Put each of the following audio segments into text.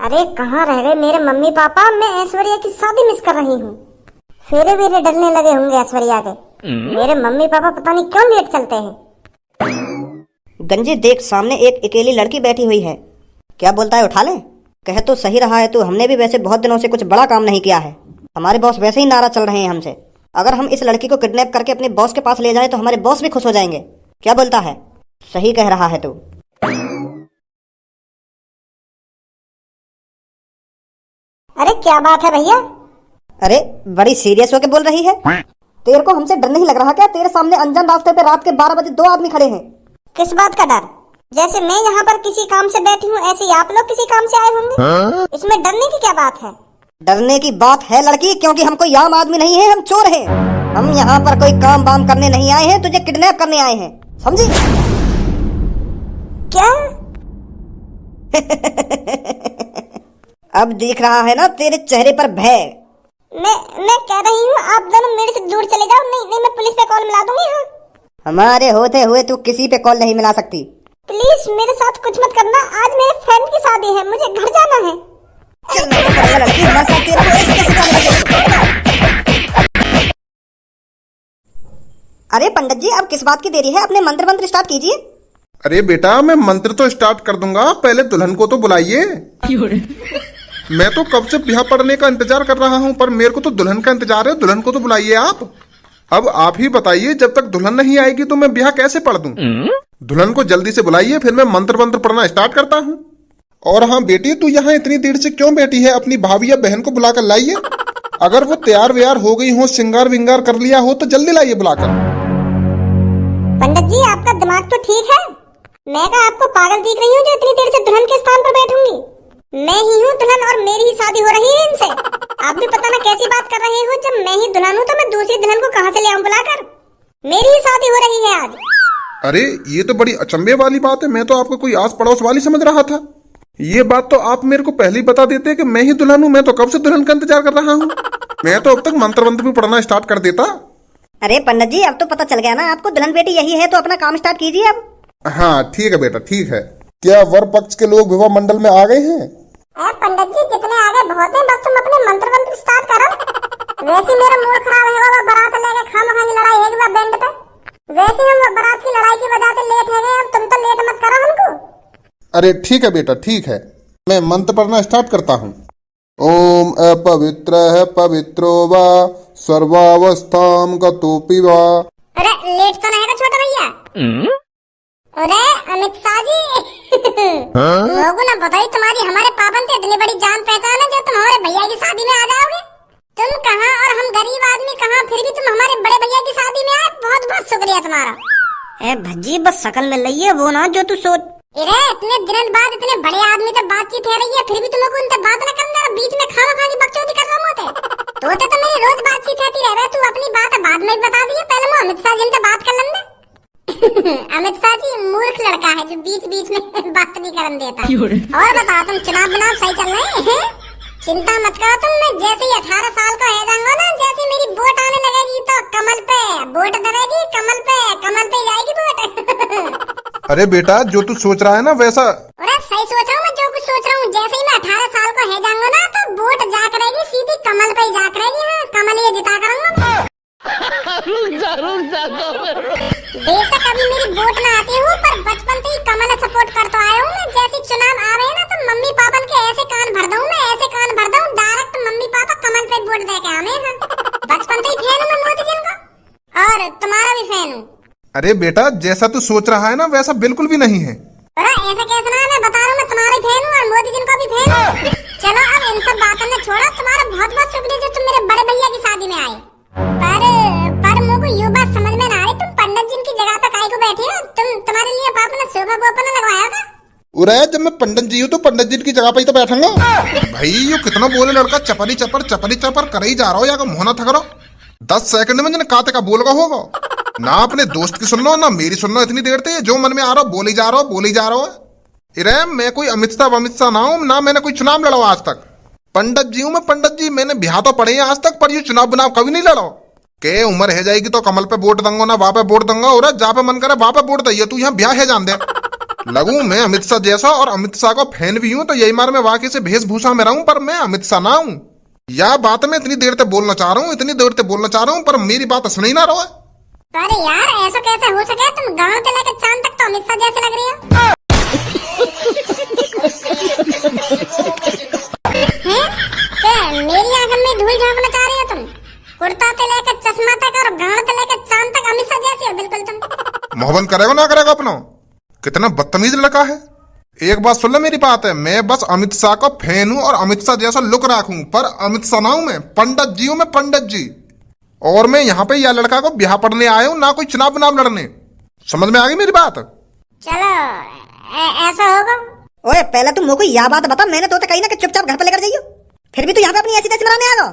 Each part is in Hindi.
अरे कहाँ रह गए मेरे मम्मी पापा। मैं ऐश्वर्या की शादी मिस कर रही हूँ। फेरे वेरे डलने लगे होंगे ऐश्वर्या के। मेरे मम्मी पापा पता नहीं क्यों लेट चलते हैं। गंजी देख, सामने एक अकेली लड़की बैठी हुई है। क्या बोलता है, उठा लें? कह तो सही रहा है तू। हमने भी वैसे बहुत दिनों से कुछ बड़ा काम नहीं किया है। हमारे बॉस वैसे ही नाराज चल रहे हैं हमसे। अगर हम इस लड़की को किडनैप करके अपने बॉस के पास ले जाएं तो हमारे बॉस भी खुश हो जाएंगे। क्या बोलता है? सही कह रहा है तू। अरे क्या बात है भैया? अरे बड़ी सीरियस होके बोल रही है। तेरे को हमसे डर नहीं लग रहा क्या? तेरे सामने अनजान रास्ते पे रात के 12 बजे 2 आदमी खड़े हैं। किस बात का डर? जैसे मैं यहाँ पर किसी काम से बैठी हूँ ऐसे ही आप लोग किसी काम से आए होंगे। इसमें डरने की क्या बात है? डरने की बात है लड़की, क्योंकि हम कोई आम आदमी नहीं है, हम चोर हैं। हम यहाँ पर कोई काम वाम करने नहीं आए हैं, तुझे किडनैप करने आए हैं, समझी? क्या? अब दिख रहा है ना तेरे चेहरे पर भय। मैं कह रही हूँ आप दोनों मेरे से दूर चले जाओ। नहीं मैं पुलिस पे कॉल मिला दूंगी। हाँ हमारे होते हुए तू किसी पे कॉल नहीं मिला सकती। प्लीज मेरे साथ कुछ मत करना। आज मेरे फ्रेंड की शादी है, मुझे घर जाना है। चल मैं तो पड़ेगा लड़की, हमारे साथ तेरे को ऐसे कैसे जाने लगे? अरे पंडित जी, अब किस बात की देरी है? अपने मंत्र मंत्र स्टार्ट कीजिए। अरे बेटा, मैं मंत्र तो स्टार्ट कर दूंगा, पहले दुल्हन को तो बुलाइए। मैं तो कब से ब्याह पड़ने का इंतजार कर रहा हूँ, पर मेरे को तो दुल्हन का इंतजार है। दुल्हन को तो बुलाइए आप। अब आप ही बताइए, जब तक दुल्हन नहीं आएगी तो मैं ब्याह कैसे पढ़ दूं? दुल्हन को जल्दी से बुलाइए, फिर मैं मंत्र मंत्र पढ़ना स्टार्ट करता हूँ। और हाँ बेटी, तू यहाँ इतनी देर से क्यों बैठी है? अपनी भाभी या बहन को बुलाकर लाइए। अगर वो तैयार व्यार हो गई हो, श्रृंगार विंगार कर लिया हो तो जल्दी लाइए बुलाकर। पंडित जी आपका दिमाग तो ठीक है। मैं क्या आपको पागल दिख रही हूँ जो इतनी देर से दुल्हन के स्थान पर बैठूंगी? मैं ही हूँ दुल्हन और मेरी ही शादी हो रही है इनसे। आप भी पता ना कैसी बात कर रहे हो। जब मैं ही दुल्हन हूँ तो मैं दूसरी दुल्हन को कहाँ से ले आऊँ बुलाकर? मेरी ही शादी हो रही है आज। अरे ये तो बड़ी अचंभे वाली बात है। मैं तो आपको कोई आस पड़ोस वाली समझ रहा था। ये बात तो आप मेरे को पहले ही बता देते कि मैं ही दुल्हन हूँ। मैं तो कब से दुल्हन का इंतजार कर रहा हूँ। मैं तो अब तक मंत्र मंत्र भी पढ़ना स्टार्ट कर देता। अरे पंडित जी, अब तो पता चल गया ना आपको, दुल्हन बेटी यही है, तो अपना काम स्टार्ट कीजिए अब। हाँ ठीक है बेटा, ठीक है। क्या वर पक्ष के लोग विवाह मंडल में आ गए हैं? पंडित जी जितने आ गए बहुत हैं, बस तुम अपने मंत्र मंत्र स्टार्ट करो। वैसे मेरा मूड खराब है बाबा, बारात लेके खामखा की लड़ाई है बैंड पे। वैसे हम बारात की लड़ाई की वजह से लेट हो गए। अब तुम तो लेट मत करो हमको। अरे ठीक है बेटा, ठीक है। मैं मंत्र पढ़ना स्टार्ट करता हूँ। ओम अपवित्रः पवित्रो वा सर्वावस्थां गतोऽपि वा। अरे लेट तो नहीं छोटा भैया? अरे अमित शाह जी लोगों ने बताई तुम्हारी हमारे पाबंद से इतनी बड़ी जान पहचान है जो तुम हमारे भैया की शादी में आ जाओगे। तुम कहाँ और हम गरीब आदमी कहाँ, फिर भी तुम हमारे बड़े भैया की शादी में आए। बहुत बहुत शुक्रिया तुम्हारा। ए भज्जी, बस शकल में लइए वो ना जो तू सोच। अरे इतने दिनों बाद इतने बड़े आदमी से बातचीत हो रही है, फिर भी तुम लोग उनसे बात न करना। बीच में खामखा की बकचोदी कर रहा हूँ। तो मेरी रोज बातचीत होती रहे। तू अपनी बात बाद में बता दिए। पहले मैं अमित शाह जी से बात कर लेंगे। अमित शाह जी मूर्ख लड़का है जो बीच बीच में बात नहीं करने देता। और बताओ, तुम चुनाव सही चल रहे हैं? चिंता मत करो तुम। मैं जैसे ही 18 साल का हो जाऊंगा ना, जैसे मेरी वोट आने लगेगी तो कमल पे वोट दबेगी। कमल पे जाएगी वोट। अरे बेटा, जो तू सोच रहा है ना वैसा। अरे सही सोच रहा हूँ मैं, जो कुछ सोच रहा हूँ। जैसे ही मैं 18 साल का हो जाऊंगा ना तो वोट जा करेगी सीधी कमल पे जा करेगी। हाँ कमल ये जिता करूंगा। बेशक अभी मेरी वोट ना आती हूँ, पर बचपन से ही कमल सपोर्ट करता आया हूँ मैं। जैसे चुनाव आ रहे हैं ना तो मम्मी पापा के ऐसे कान भर दूँ मैं, ऐसे कान भर दूँ। डायरेक्ट मम्मी पापा कमल पे वोट दे के आने हैं। बचपन से ही फैन हूँ मैं मोदी जी का, और तुम्हारा भी फैन हूँ। अरे बेटा, जैसा तू सोच रहा है ना वैसा बिल्कुल भी नहीं है। अरे ऐसा कैसे ना है? मैं बता रहा हूँ मैं तुम्हारे फैन हूँ और मोदी जी का भी फैन हूँ। चलो अब इन सब बातों में छोड़ो। तुम्हारा बहुत बहुत शुक्रिया जो तुम मेरे बड़े भैया की शादी में आए। पर मुझे ये बात समझ में ना आ रही, तुम पंडित जी की जगह पे काहे को बैठी हो? तुम्हारे लिए पापा ने सोफा वोफा लगवाया था? उरे जब मैं पंडित जी हूँ तो पंडित जी की जगह पे ही तो बैठूंगा। भाई ये कितना बोले लड़का, चपली चपर कर ही जा रहा हो या मुंह ना थकरो। 10 सेकंड में जने काते का बोलगा होगा ना। अपने दोस्त की सुन लो ना मेरी सुन लो। इतनी देर से जो मन में आ रहा हो बोली जा रहा हो। अरे मैं कोई अमित शाह ना हूँ ना, मैंने कोई चुनाव लड़ा आज तक। पंडित जी हूँ मैं, पंडित जी। मैंने ब्याह तो पढ़े आज तक, पर ये चुनाव बुनाव कभी नहीं लड़ो। के उम्र है जाएगी तो कमल पे वोट दूंगा ना वहां पे वोट दूंगा। और जहाँ पे मन करे वहां पे वोट दिए। तू यहाँ ब्याह है जान दे। लगूं मैं अमित शाह जैसा और अमित शाह का फैन भी हूं तो यही मार मैं वाकई से वेशभूषा में रहूं, पर मैं अमित शाह ना हूं। यह बात मैं इतनी देर से बोलना चाह रहा हूं, इतनी देर से बोलना चाह रहा हूं, पर मेरी बात सुन ही ना रहा है। अरे यार ऐसा कैसे हो सके, तुम गांव से लेकर चांद तक तो अमित शाह जैसे लग रही हो। हैं? क्या मेरी आंखन में धूल झोंकना चाह रही हो तुम? कुर्ता से लेकर चश्मा तक और गांव से लेकर चांद तक अमित शाह जैसी हो बिल्कुल तुम। मोहब्बत करेगा ना करेगा अपना? कितना बदतमीज लड़का है। एक बात सुन लो मेरी बात है, मैं बस अमित शाह का फैन हूं और अमित शाह जैसा लुक रखूं, पर अमित शाह ना हूं मैं, पंडित जी हूं मैं, पंडित जी। और मैं यहाँ पे यह लड़का को ब्याह पढ़ने आया हूँ, ना कोई चुनाव लड़ने। समझ में आ गई मेरी बात? चलो ऐसा होगा। ओए पहले तुम मुझको यह बात बता, मैंने तो कही ना कि चुपचाप घर पे लेकर जाइयो, फिर भी तू यहाँ पे अपनी ऐसी तैसी मनाने आ गया।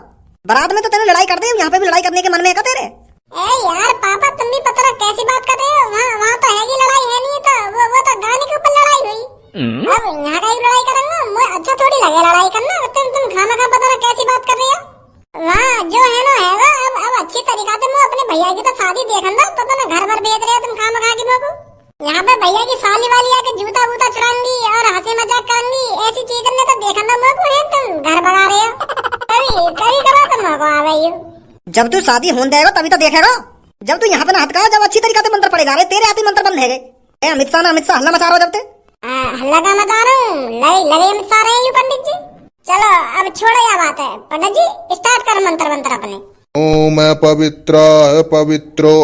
बारात में तो तेने लड़ाई कर दी, यहाँ पे भी लड़ाई करने के मन में है तेरे? ए यार पापा तुम भी पता रहा कैसी बात कर रहे हो। वहाँ तो है लड़ाई है नहीं, तो वो तो गाने के ऊपर लड़ाई हुई। अब यहाँ का ही लड़ाई करेंगे, मुझे अच्छा थोड़ी लगे लड़ाई करना। तुम खाना खा पता रहा कैसी बात कर रही हो। वहाँ जो है ना है अब अच्छी तरीका से मैं अपने भैया की तो शादी देखन दो, तो ना घर भर भेज रहे हो तुम खाना खा के मोको। यहाँ पे भैया की साली वाली आके जूता वूता चुराएंगी और हंसी मजाक करेंगी, ऐसी चीज ने तो देखन दो मोको। है तुम घर भगा रहे हो, कभी करो तुम मोको आ गई हो। जब तू शादी होने देगा तभी तो देखेगा। जब तू यहाँ पे ना हटका, जब अच्छी तरीके से मंत्र पड़े जा रहे, तेरे आते मंत्र बंद है गए। अमित शाह हल्ला मचा रहा हो जब ते। हल्ला का मचा रहा हूँ, लगे अमित शाह रहे हैं पंडित जी। चलो अब छोड़ो यह बात है, पंडित जी स्टार्ट कर मंत्र मंत्र अपने। ओम पवित्र पवित्रो।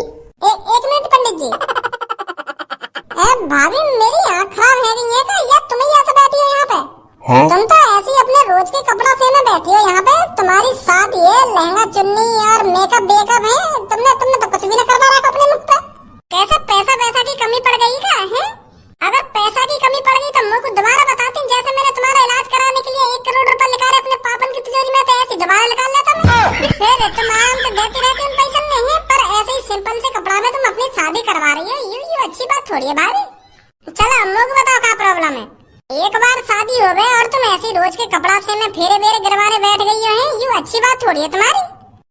एक मिनट पंडित जी। भाभी मेरी आँख खराब है गई है क्या, या तुम ही ऐसे बैठी हो यहाँ पे? हाँ? तुम तो ऐसे ही अपने रोज के कपड़ा से में बैठी हो यहाँ पे। तुम्हारी शादी है, लहंगा चुन्नी और मेकअप बेकअप है, तुमने तो कुछ भी न करवा रखा अपने मुख पे। कैसा पैसा की कमी पड़ गई क्या है? अगर पैसा की कमी पड़ गई तो मुझको दोबारा बताती, जैसे मैंने तुम्हारा इलाज कराने के लिए 1 करोड़ रुपए निकाले अपने पापन की तिजोरी में, तो ऐसे दोबारा निकाल लेता मैं। फिर तुम आराम से देती रहती उन पैसे नहीं है, पर ऐसे ही सिंपल से कपड़ा में तुम अपनी शादी करवा रही हो, ये अच्छी बात थोड़ी है भाभी। चलो मुझको बताओ क्या प्रॉब्लम है। एक बार शादी हो गई और तुम ऐसी रोज के कपड़ा से में फेरे बेरे गिरवाने बैठ गई हो, ये अच्छी बात थोड़ी है तुम्हारी।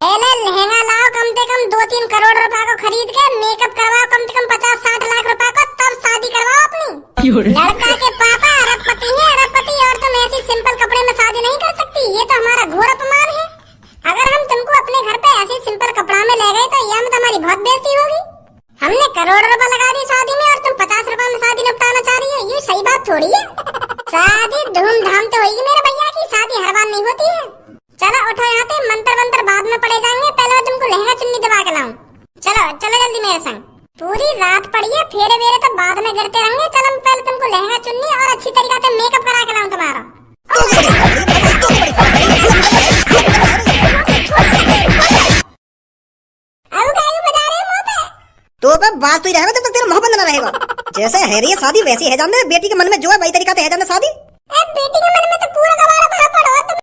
पहले लहंगा लाओ कम से कम 2-3 करोड़ रुपए को खरीद के, मेकअप करवाओ कम से कम 50-60 लाख रुपए को, तब शादी करवाओ अपनी। लड़का के पापा अरबपति है, अरबपति, और तुम ऐसी सिंपल कपड़े में शादी नहीं कर सकती, ये तो हमारा घोर अपमान है। अगर हम तुमको अपने घर पे ऐसे सिंपल कपड़ा में ले गए तो यह में तुम्हारी बहुत बेइज्जती होगी। हमने करोड़ रुपए लगा दी शादी में और तुम 50 रुपए में शादी निपटाना चाह रही हो, ये सही बात थोड़ी है। शादी धूमधाम तो होगी मेरे भैया की, शादी हर बार नहीं होती है। चलो उठो यहाँ पे, मंत्र बाद में पड़े जाएंगे, पहले मैं तुमको लहंगा चुन्नी दबा के लाऊं। चलो चलो जल्दी मेरे संग। पूरी रात पड़ी है, फेरे वेरे तो बाद में गिरते रहेंगे। चलो पहले तुमको लहंगा चुन्नी और अच्छी तरीके से मेकअप करा के लाऊं तुम्हारा। तो बात तो ही रहेगा जब तक तेरा मोहब्बत न रहेगा। जैसे है रही है शादी वैसी है जाने, बेटी के मन में जो है वही तरीका से है जाने शादी। बेटी के मन में तो पूरा गवारा भरा पड़ा हो तुम।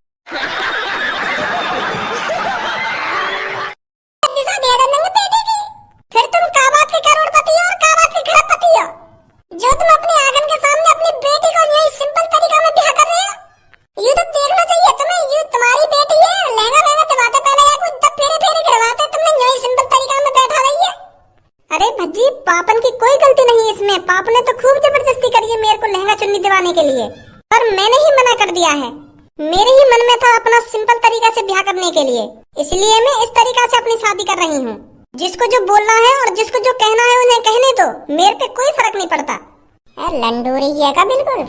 फिर तुम का बात के करोड़पति हो और का बात के खरबपति हो, जो तुम अपने आंगन के सामने अपनी बेटी को यही सिंपल तरीका में ब्याह कर रहे हो। ये तो देखना चाहिए तुम्हें, ये तुम्हारी बेटी है, लहंगा वहंगा दिवाते पहले या कुछ तब फेरे फेरे करवाते, तुमने यही सिंपल तरीका में बैठा रही है। अरे भज्जी पापन की कोई गलती नहीं है इसमें, पाप ने तो खूब जबरदस्ती करी है मेरे को लहंगा चुन्नी दिवाने के लिए, पर मैंने ही मना कर दिया है। मेरे ही मन में था अपना सिंपल तरीका से ब्याह करने के लिए, इसलिए मैं इस तरीका से अपनी शादी कर रही हूँ। जिसको जो बोलना है और जिसको जो कहना है उन्हें कहने दो, मेरे पे कोई फर्क नहीं पड़ता। लंडूरी है का बिल्कुल।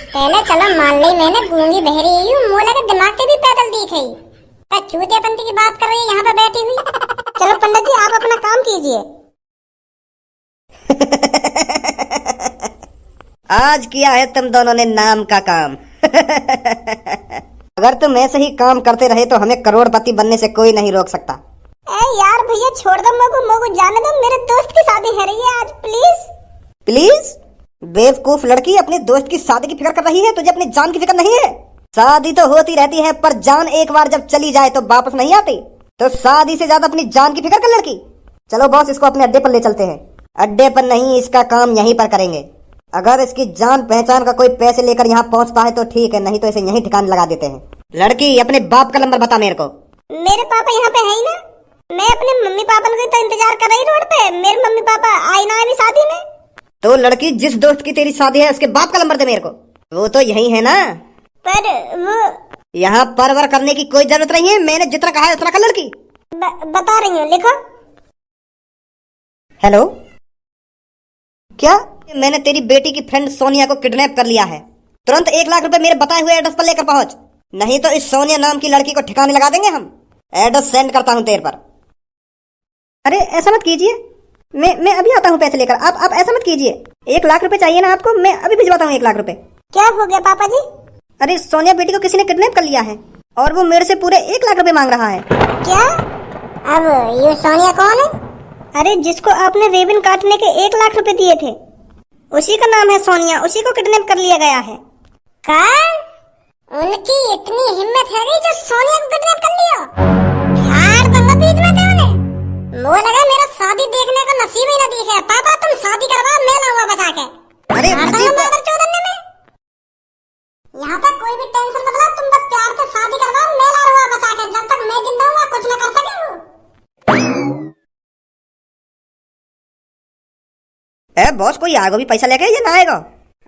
पहले चलो मान ली मैंने गूंगी बहरी हूँ, मोला के दिमाग के भी पैदल दिख है। चूतियापंती की बात कर रही है यहाँ पे बैठी हुई। चलो पंडित जी आप अपना काम कीजिए। आज किया है तुम दोनों ने नाम का काम। अगर तुम ऐसे ही काम करते रहे तो हमें करोड़पति बनने से कोई नहीं रोक सकता। यार भैया छोड़ दो, मोगो जाने दो, मेरे दोस्त की शादी है रही है आज, प्लीज। प्लीज? बेवकूफ लड़की, अपने दोस्त की शादी की फिक्र कर रही है, तुझे अपनी जान की फिक्र नहीं है? शादी तो होती रहती है, पर जान एक बार जब चली जाए तो वापस नहीं आती। तो शादी से ज्यादा अपनी जान की फिक्र कर लड़की। चलो बॉस इसको अपने अड्डे पर ले चलते हैं। अड्डे पर नहीं, इसका काम यहीं पर करेंगे। अगर इसकी जान पहचान का कोई पैसे लेकर यहाँ पहुँचता है तो ठीक है, नहीं तो इसे यहीं ठिकाने लगा देते हैं। लड़की अपने बाप का नंबर बता मेरे को। मेरे पापा यहाँ पे है ही ना, मैं अपने मम्मी पापा को तो इंतजार इंतजार कर रही रोड पे, मेरे मम्मी पापा आई ना अभी शादी में। तो लड़की जिस दोस्त की तेरी शादी है उसके बाप का नंबर दे मेरे को। वो तो यही है ना। पर वो यहाँ परवर करने की कोई जरूरत नहीं है, मैंने जितना कहा है उतना कर लड़की। बता रही हूँ, लिखो। हेलो, क्या मैंने तेरी बेटी की फ्रेंड सोनिया को किडनैप कर लिया है। तुरंत 1 लाख रुपए मेरे बताए हुए एड्रेस पर लेकर पहुंच, नहीं तो इस सोनिया नाम की लड़की को ठिकाने लगा देंगे हम। एड्रेस सेंड करता हूं तेरे पर। अरे ऐसा मत कीजिए, मैं अभी आता हूं पैसे लेकर। आप ऐसा मत कीजिए। 1 लाख रुपए चाहिए ना आपको, मैं अभी भिजवाता हूँ 1 लाख रुपए। क्या हो गया पापा जी? अरे सोनिया बेटी को किसी ने किडनैप कर लिया है और वो मेरे से पूरे 1 लाख रुपए मांग रहा है। क्या? अब ये सोनिया कौन है? अरे जिसको आपने रेबिन काटने के 1 लाख रुपए दिए थे, उसी का नाम है सोनिया, उसी को किडनैप कर लिया गया है। क्या? उनकी इतनी हिम्मत है जो सोनिया को किडनैप कर लिया? फाड़ दूंगा बीच में से उन्हें। वो लगा मेरा शादी देखने को नसीब ही न दिखे। पापा तुम शादी करवाओ, मैं लाऊंगा बचा के। अरे यहाँ पे कोई भी टेंशन मत लो, तुम बस प्यार से शादी करवाओ, मैं लाऊंगा बचा के। जब तक मैं जिंदा हूँ कुछ न कर सके वो। बॉस, कोई आएगा भी पैसा लेके या ना आएगा?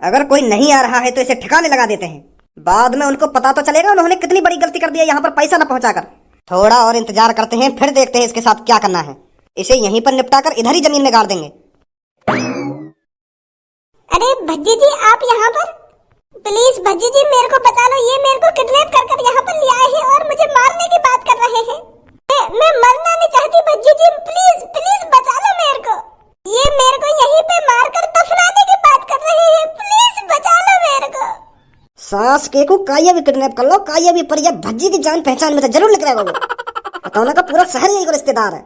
अगर कोई नहीं आ रहा है तो इसे ठिकाने लगा देते हैं, बाद में उनको पता तो चलेगा उन्होंने कितनी बड़ी गलती कर दी है यहाँ पर पैसा न पहुंचाकर। थोड़ा और इंतजार करते हैं, फिर देखते हैं इसके साथ क्या करना है। इसे यहीं पर निपटाकर इधर ही जमीन में गाड़ देंगे। अरे भज्जी जी, आप यहाँ पर प्लीज। भज्जी जी मेरे को बचा लो, ये मेरे को किडनैप कर यहाँ पर ले आए हैं और मुझे मारने की बात कर रहे हैं। मैं मरना नहीं चाहती भज्जी जी, प्लीज प्लीज बचा लो मेरे को। ये मेरे को यहीं पे मारकर दफनाने की बात कर रहे हैं, प्लीज बचा लो मेरे को। सास के को काया भी किडनैप कर लो, काया भी, पर यह भज्जी की जान पहचान में तो जरूर लिख रहेगा वो। बताओ ना का पूरा शहर यही को रिश्तेदार है।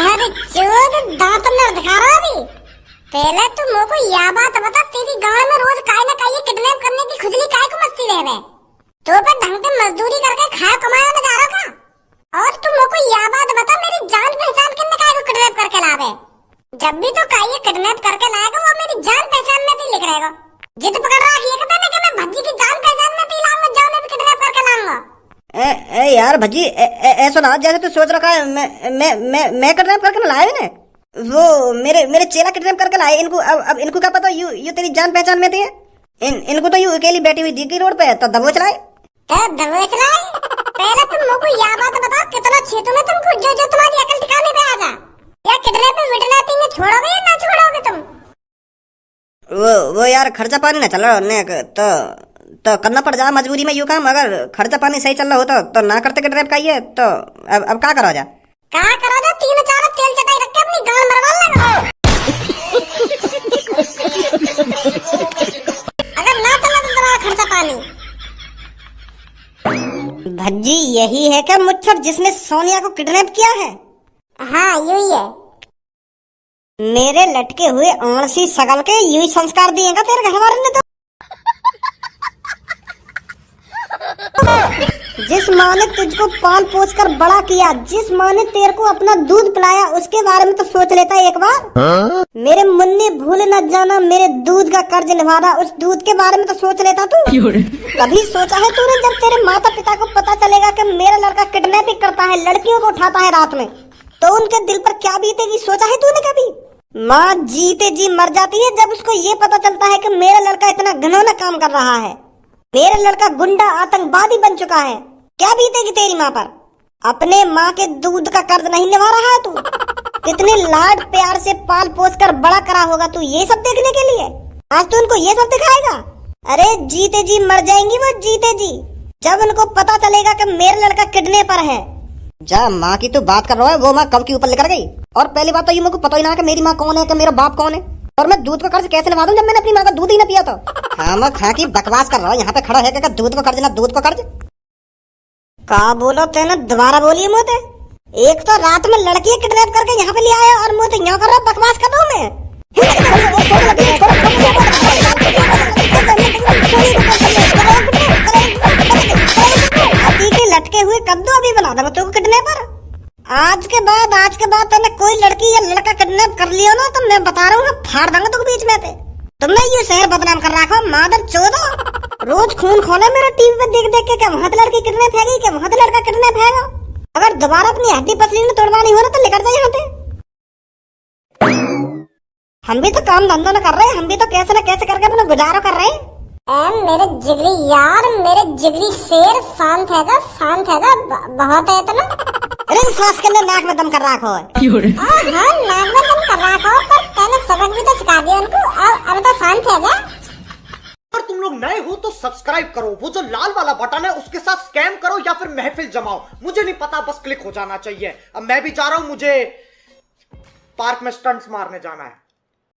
घर चोद दांत न दिखा रहा अभी। पहले तू मेरे को यह बात बता, तेरी गांव में रोज काय ना काय किडनैप करने की खुजली काय को मस्ती रहे? तो पे ढंग से मजदूरी करके खाया कमाया न जा रहा का? और तू मेरे को यह बात बता, मेरी जान पहचान किसने काय को किडनैप करके लावे? जब भी तो काय किडनैप करके लाएगा वो मेरी जान पहचान में भी लिख रहेगा। जिद पकड़ रहा है कहता ना कि मैं भज्जी की जान पहचान में भी लाऊंगा, जान में भी किडनैप करके लाऊंगा। ए यार भज्जी, ऐसा ना जैसे तू सोच रखा है मैं किडनैप करके ना लाए ने। वो मेरे चेला किडनैप करके लाए इनको। अब इनको क्या पता यू तेरी जान पहचान में थी। इनको तो यूं अकेली बैठी हुई दिखी रोड पे, तो दबोच लाए। दबोच लाए? पहले तुम मेरे को यह बात बताओ, कितना क्षेत्र में तुमको जो तुम्हारी अकल ठिकाने पे आ जा, या किडनैपिंग विडनैपिंग छोड़ोगे या ना छोड़ोगे तुम? वो यार खर्चा पानी ना चल रहा तो करना पड़ जा मजबूरी में यू काम। अगर खर्चा पानी सही चल रहा होता तो ना करते किडनैप का ये तो। अब क्या करो जा? क्या करो जा? 3-4 तेल चटाई रख के अपनी गांड मरवा लगा। अगर ना चला तो तुम्हारा खर्चा पानी। भज्जी यही है क्या मुच्छर जिसने सोनिया को किडनैप किया है? हाँ यही है। मेरे लटके हुए आंसी सगल के यही संस्कार दिएगा तेरे घर वाले ने। तो जिस माँ ने तुझको पाल पोस कर बड़ा किया, जिस माँ ने तेरे को अपना दूध पिलाया, उसके बारे में तो सोच लेता एक बार। मेरे मुन्नी भूल न जाना मेरे दूध का कर्ज निभाना, उस दूध के बारे में तो सोच लेता तू। कभी सोचा है तूने जब तेरे माता पिता को पता चलेगा कि मेरा लड़का किडनैपिंग करता है, लड़कियों को उठाता है रात में, तो उनके दिल पर क्या बीतेगी? सोचा है तूने कभी? माँ जीते जी मर जाती है जब उसको ये पता चलता है कि मेरा लड़का इतना घिनौना काम कर रहा है, मेरा लड़का गुंडा आतंकवादी बन चुका है। क्या बीतेगी तेरी माँ पर? अपने माँ के दूध का कर्ज नहीं निभा रहा है तू? कितने लाड प्यार से पाल पोस कर बड़ा करा होगा तू ये सब देखने के लिए? आज तू उनको ये सब दिखाएगा? अरे जीते जी मर जाएंगी वो, जीते जी, जब उनको पता चलेगा कि मेरा लड़का किडनैपर है। जा, माँ की तू बात कर रहा है, वो माँ कब की ऊपर लेकर गई। और पहली बात तो ये मुझको पता ही ना कि मेरी माँ कौन है, कि मेरा बाप कौन है, और मैं दूध का कर्ज कैसे निभा दूं जब मैंने अपनी माँ का दूध ही ना पिया। तो खामा की बकवास कर रहा हूँ यहाँ पे खड़ा है, दूध को कर्ज ना दूध को कर्ज। का बोलो तेने? दोबारा बोलिए मोते। एक तो रात में लड़की किडनैप करके यहाँ पे ले आया और मुझे यहाँ कर रहा बकवास कर रहा हूँ मैं। अभी के लटके हुए कद्दू अभी बना दूंगा तुमको किडनैपर। आज के बाद तूने कोई लड़की या लड़का किडनैप कर लिया ना तो मैं बता रहा हूँ फाड़ दूंगा तुमको बीच में। तुमने ये शहर बदनाम कर रखा मादर चोदो। रोज खून खोले मेरा टीवी पे देख देख के, क्या वहां तो लड़की किडनैप है गई, क्या वहां तो लड़का किडनैप है। अगर दोबारा अपनी हड्डी पसली ने तोड़वानी हो ना तो निकल जाए यहाँ पे। हम भी तो काम धंधो न कर रहे हैं, हम भी तो कैसे न कैसे करके अपना गुजारा कर रहे हैं। मेरे जिगरी यार, मेरे जिगरी शेर, शांत हैगा, शांत हैगा, बहुत है इतना। अरे सांस के अंदर नाक में दम कर रखा है। हाँ नाक में दम कर रखा हो, पर मैंने सबक भी तो सिखा दिया उनको। अब तो शांत हैगा। अगर तुम लोग नए हो तो सब्सक्राइब करो, वो जो लाल वाला बटन है उसके साथ स्कैम करो या फिर महफिल जमाओ, मुझे नहीं पता, बस क्लिक हो जाना चाहिए। अब मैं भी जा रहा हूं, मुझे पार्क में स्टंट्स मारने जाना है।